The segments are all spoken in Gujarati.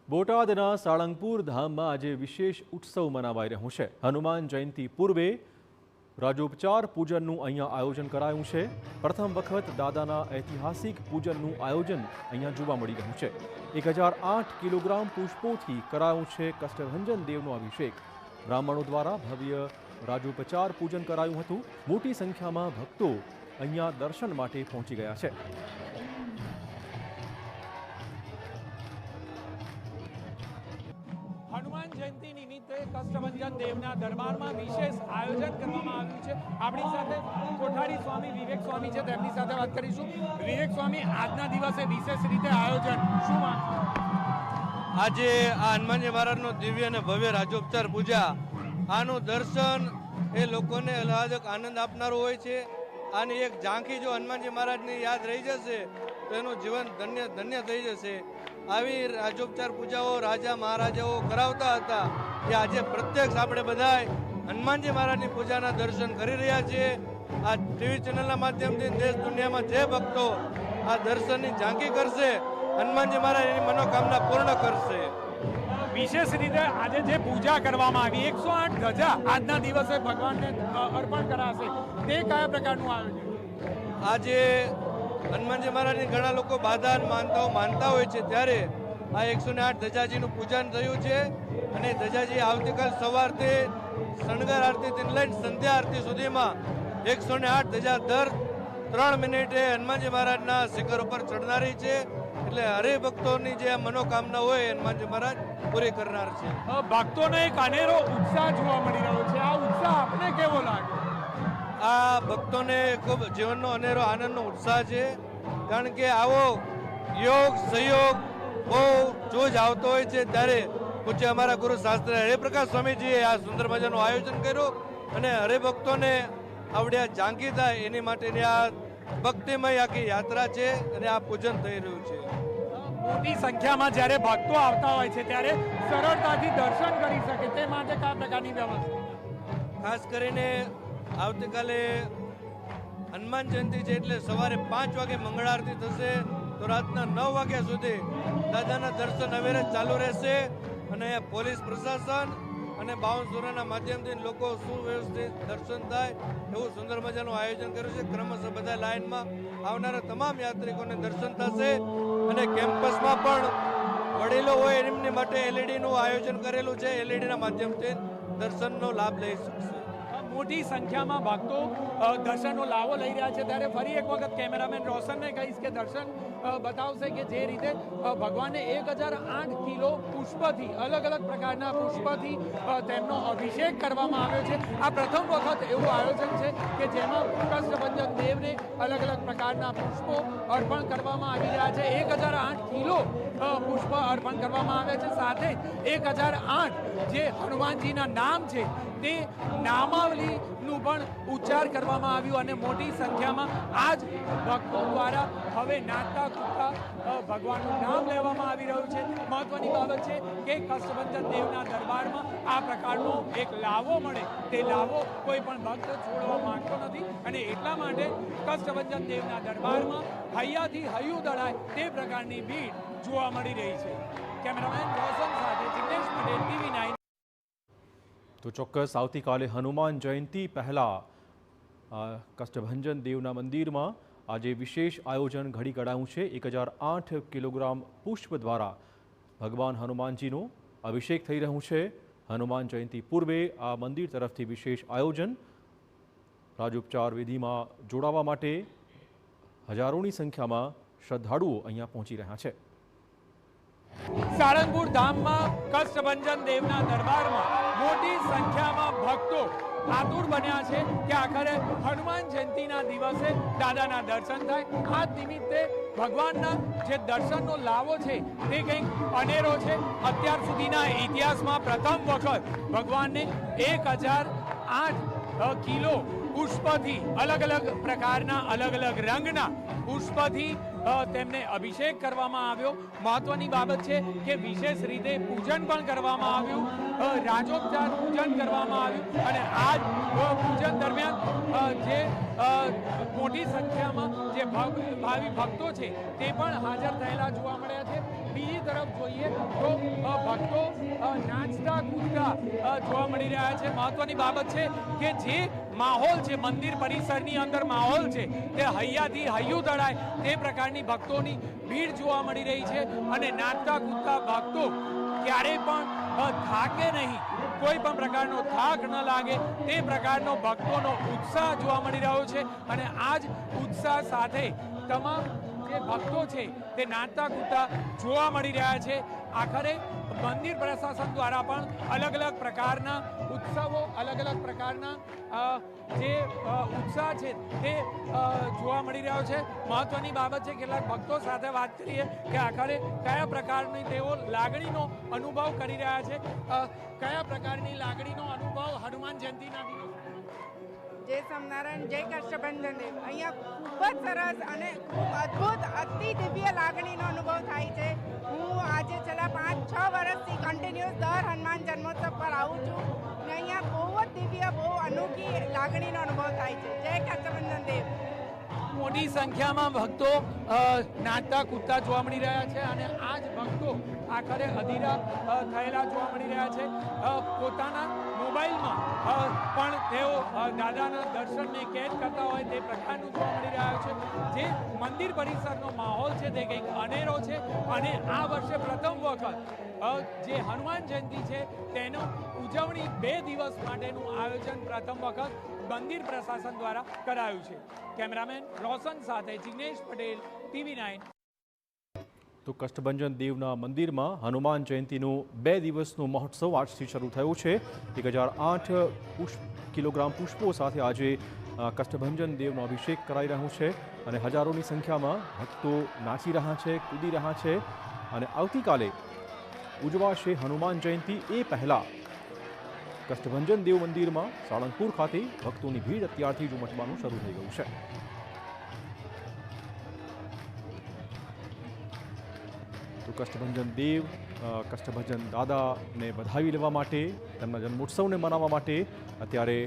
બોટાદના સાળંગપુર ધામમાં આજે વિશેષ ઉત્સવ મનાવાઈ રહ્યો છે। હનુમાન જયંતિ પૂર્વે રાજોપચાર પૂજનનું અહીંયા આયોજન કરાયું છે। પ્રથમ વખત દાદાના ઐતિહાસિક પૂજનનું આયોજન અહીંયા જોવા મળી રહ્યું છે। 1008 કિલોગ્રામ પુષ્પોથી કરાયું છે કષ્ટભંજન દેવનો અભિષેક। બ્રાહ્મણો દ્વારા ભવ્ય રાજોપચાર પૂજન કરાયું હતું। મોટી સંખ્યામાં ભક્તો અહીંયા દર્શન માટે પહોંચી ગયા છે। હનુમાન જયંતિ નિમિત્તે કષ્ટભંજન દેવના દરબારમાં વિશેષ આયોજન કરવામાં આવ્યું છે। આપણી સાથે કોઠારી સ્વામી વિવેક સ્વામી છે, તેમની સાથે વાત કરીશું। વિવેક સ્વામી, આજના દિવસે વિશેષ રીતે આયોજન શું માનશો? આજે આ હનુમાનજી મહારાજનો દિવ્ય અને ભવ્ય રાજોપચાર પૂજા, આનું દર્શન એ લોકોને અલહાદક આનંદ આપનારું હોય છે। આની એક ઝાંખી જો હનુમાનજી મહારાજની યાદ રહી જશે તો એનું જીવન ધન્ય ધન્ય થઈ જશે। આવી રાજોપચાર પૂજાઓ રાજા મહારાજાઓ કરાવતા હતા કે આજે પ્રત્યક્ષ આપણે બધા હનુમાનજી મહારાજની પૂજાના દર્શન કરી રહ્યા છીએ। આ ટીવી ચેનલના માધ્યમથી દેશ દુનિયામાં જે ભક્તો આ દર્શનની ઝાંખી કરશે, હનુમાનજી મહારાજ એની મનોકામના પૂર્ણ કરશે। વિશેષ રીતે આજે જે પૂજા કરવામાં આવી, 108 ધજા આજના દિવસે ભગવાનને અર્પણ કરાશે, તે કયા પ્રકારનું આયોજન? આજે હનુમાનજી મહારાજની ઘણા લોકો બાધા માનતા હોય છે, ત્યારે આ 108 ધજાજીનું પૂજન થયું છે અને ધજાજી આવતીકાલ સવારથી શણગાર આરતીથી લઈને સંધ્યા આરતી સુધીમાં 108 ધજા દર 3 મિનિટે હનુમાનજી મહારાજના શિખર ઉપર ચડનારી છે। એટલે હરિભક્તોની જે મનોકામના હોય હનુમાનજી મહારાજ પૂરી કરનાર છે। ભક્તોનો એક અનેરો ઉત્સાહ જોવા મળી રહ્યો છે, આ ઉત્સાહ આપને કેવો લાગે? આ ભક્તોને ખૂબ જીવનનો અનેરો આનંદનો ઉત્સાહ છે, કારણ કે આવો યોગ સહયોગ બહુ જોજ આવતો હોય છે। ત્યારે પૂજ્ય અમારા ગુરુ શાસ્ત્રી હરિપ્રકાશ સ્વામીજીએ આ સુંદર મજાનું આયોજન કર્યું અને હરિભક્તોને આવડ્યા ઝાંખી થાય એની માટેની આ ભક્તિમય આખી યાત્રા છે અને આ પૂજન થઈ રહ્યું છે। મોટી સંખ્યામાં જ્યારે ભક્તો આવતા હોય છે ત્યારે સરળતાથી દર્શન કરી શકે તે માટે કયા પ્રકારની વ્યવસ્થા? ખાસ કરીને આવતીકાલે હનુમાન જયંતિ છે, એટલે સવારે 5 વાગે મંગળ આરતી થશે તો રાતના 9 વાગ્યા સુધી દાદાના દર્શન અવિરત ચાલુ રહેશે અને પોલીસ પ્રશાસન અને બાવનસુરાના માધ્યમથી લોકો સુવ્યવસ્થિત દર્શન થાય એવું સુંદર મજાનું આયોજન કર્યું છે। ક્રમશઃ બધા લાઇનમાં આવનારા તમામ યાત્રિકોને દર્શન થશે અને કેમ્પસમાં પણ વડીલો હોય એમની માટે એલઈડીનું આયોજન કરેલું છે, એલઈડીના માધ્યમથી દર્શનનો લાભ લઈ શકશે। મોટી સંખ્યામાં ભક્તો દર્શનનો લાવો લઈ રહ્યા છે, ત્યારે ફરી એક વખત કેમેરામેન રોશનને કહીશ કે દર્શન બતાવશે કે જે રીતે ભગવાનને 1008 કિલો પુષ્પથી, અલગ અલગ પ્રકારના પુષ્પથી તેમનો અભિષેક કરવામાં આવ્યો છે। આ પ્રથમ વખત એવું આયોજન છે કે જેમાં કષ્ટભંજન દેવને અલગ અલગ પ્રકારના પુષ્પો અર્પણ કરવામાં આવી રહ્યા છે। 1008 કિલો પુષ્પ અર્પણ કરવામાં આવે છે, સાથે 1008 જે હનુમાનજીના નામ છે તે નામાવલીનું પણ ઉચ્ચાર કરવામાં આવ્યું અને મોટી સંખ્યામાં આ જ ભક્તો દ્વારા હવે નાચતા કૂદતા ભગવાનનું નામ લેવામાં આવી રહ્યું છે। મહત્વની બાબત છે કે કષ્ટભંજન દેવના દરબારમાં આ પ્રકારનો એક લાવો મળે, તે લાવો કોઈ પણ ભક્ત છોડવા માંગતો નથી અને એટલા માટે કષ્ટભંજન દેવના દરબારમાં હૈયાથી હૈયું દળાય તે પ્રકારની ભીડ જોવા મળી રહી છે। કેમેરામેન રોશન સાથે જિગ્નેશ પટેલ, TV9। તો ચોક્કસ આવતીકાલે હનુમાન જયંતિ પહેલાં કષ્ટભંજન દેવના મંદિરમાં આજે વિશેષ આયોજન ઘડી કઢાયું છે। 1008 કિલોગ્રામ પુષ્પ દ્વારા ભગવાન હનુમાનજીનો અભિષેક થઈ રહ્યું છે। હનુમાન જયંતિ પૂર્વે આ મંદિર તરફથી વિશેષ આયોજન, રાજોપચાર વિધિમાં જોડાવા માટે હજારોની સંખ્યામાં શ્રદ્ધાળુઓ અહીંયા પહોંચી રહ્યા છે। સાળંગપુર ધામમાં કષ્ટભંજન દેવના દરબારમાં મોટી સંખ્યામાં ભક્તો આતુર બન્યા છે કે આખરે હનુમાન જયંતિના દિવસે દાદાના દર્શન થાય। આ નિમિત્તે ભગવાનના જે દર્શનનો લાવો છે તે કંઈક અનેરો છે। અત્યાર સુધીના ઇતિહાસમાં પ્રથમ વખત ભગવાનને 1008 કિલો પુષ્પથી, અલગ અલગ પ્રકારના અલગ અલગ રંગના પુષ્પથી તેમને અભિષેક કરવામાં આવ્યો। મહત્વની બાબત છે કે વિશેષ રીતે પૂજન પણ કરવામાં આવ્યું, રાજોપચાર પૂજન કરવામાં આવ્યું અને આ પૂજન દરમિયાન જે મોટી સંખ્યામાં જે ભાવિ ભક્તો છે તે પણ હાજર થયેલા જોવા મળ્યા છે। બીજી તરફ જોઈએ તો ભક્તો નાચતા કૂદતા જોવા મળી રહ્યા છે. મહત્વની બાબત છે કે જે માહોલ છે મંદિર પરિસરની અંદર માહોલ છે તે હૈયાથી હૈયું દળાય તે પ્રકારની ભક્તોની ભીડ જોવા મળી રહી છે અને નાચતા કૂદતા ભક્તો ક્યારેય પણ થાકે નહીં, કોઈ પણ પ્રકારનો થાક ન લાગે તે પ્રકારનો ભક્તોનો ઉત્સાહ જોવા મળી રહ્યો છે. અને આ જ ઉત્સાહ સાથે તમામ જે ભક્તો છે તે નાચતા કૂદતા જોવા મળી રહ્યા છે. આખરે મંદિર પ્રશાસન દ્વારા પણ અલગ અલગ પ્રકારના ઉત્સવો, અલગ અલગ પ્રકારના જે ઉત્સાહ છે તે જોવા મળી રહ્યો છે. મહત્વની બાબત છે કેટલાક ભક્તો સાથે વાત કરીએ કે આખરે કયા પ્રકારની તેઓ લાગણીનો અનુભવ કરી રહ્યા છે, કયા પ્રકારની લાગણીનો અનુભવ હનુમાન જયંતિના દિવસે. જય સ્વામિનારાયણ, જય કષ્ટભંજન દેવ. અહીંયા ખૂબ જ સરસ અને ખૂબ અદ્ભુત અતિ દિવ્ય લાગણીનો અનુભવ થાય છે. હું આજે છેલ્લા 5-6 વર્ષથી કન્ટિન્યુઅસ દર હનુમાન જન્મોત્સવ પર આવું છું અને અહીંયા બહુ જ દિવ્ય, બહુ અનોખી લાગણીનો અનુભવ થાય છે. જય કષ્ટભંજન દેવ. મોટી સંખ્યામાં ભક્તો નાચતા કૂદતા જોવા મળી રહ્યા છે અને આ જ ભક્તો આખરે અધીરા થયેલા જોવા મળી રહ્યા છે. પોતાના મોબાઈલમાં પણ તેઓ દાદાના દર્શનને કેદ કરતા હોય તે પ્રકારનું જોવા મળી રહ્યું છે. જે મંદિર પરિસરનો માહોલ છે તે કંઈક અનેરો છે અને આ વર્ષે પ્રથમ વખત જે હનુમાન જયંતિ છે તેનો ઉજવણી 2 દિવસ માટેનું આયોજન પ્રથમ વખત મંદિર પ્રશાસન દ્વારા કરાયું છે. કેમેરામેન રોશન સાથે જિગ્નેશ પટેલ, TV9. તો કષ્ટભંજન દેવના મંદિરમાં હનુમાન જયંતિનું 2 દિવસનું મહોત્સવ આજથી શરૂ થયો છે. 1008 કિલોગ્રામ પુષ્પો સાથે આજે કષ્ટભંજન દેવનો અભિષેક કરાઈ રહ્યો છે અને હજારોની સંખ્યામાં ભક્તો નાચી રહ્યા છે, કૂદી રહ્યા છે અને આવતીકાલે ઉજવાશે હનુમાન જયંતિ. એ પહેલાં કષ્ટભંજન દેવ મંદિરમાં સાળંગપુર ખાતે ભક્તોની ભીડ અત્યારથી જ ઉમટવાનું શરૂ થઈ ગયું છે. તો કષ્ટભંજન દેવ, કષ્ટભંજન દાદાને વધાવી લેવા માટે, તેમના જન્મોત્સવને મનાવવા માટે અત્યારે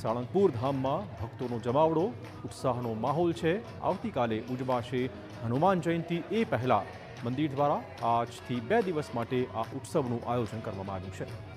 સાળંગપુર ધામમાં ભક્તોનો જમાવડો, ઉત્સાહનો માહોલ છે. આવતીકાલે ઉજવાશે હનુમાન જયંતિ. એ પહેલાં મંદિર દ્વારા આજથી 2 દિવસ માટે આ ઉત્સવનું આયોજન કરવામાં આવ્યું છે.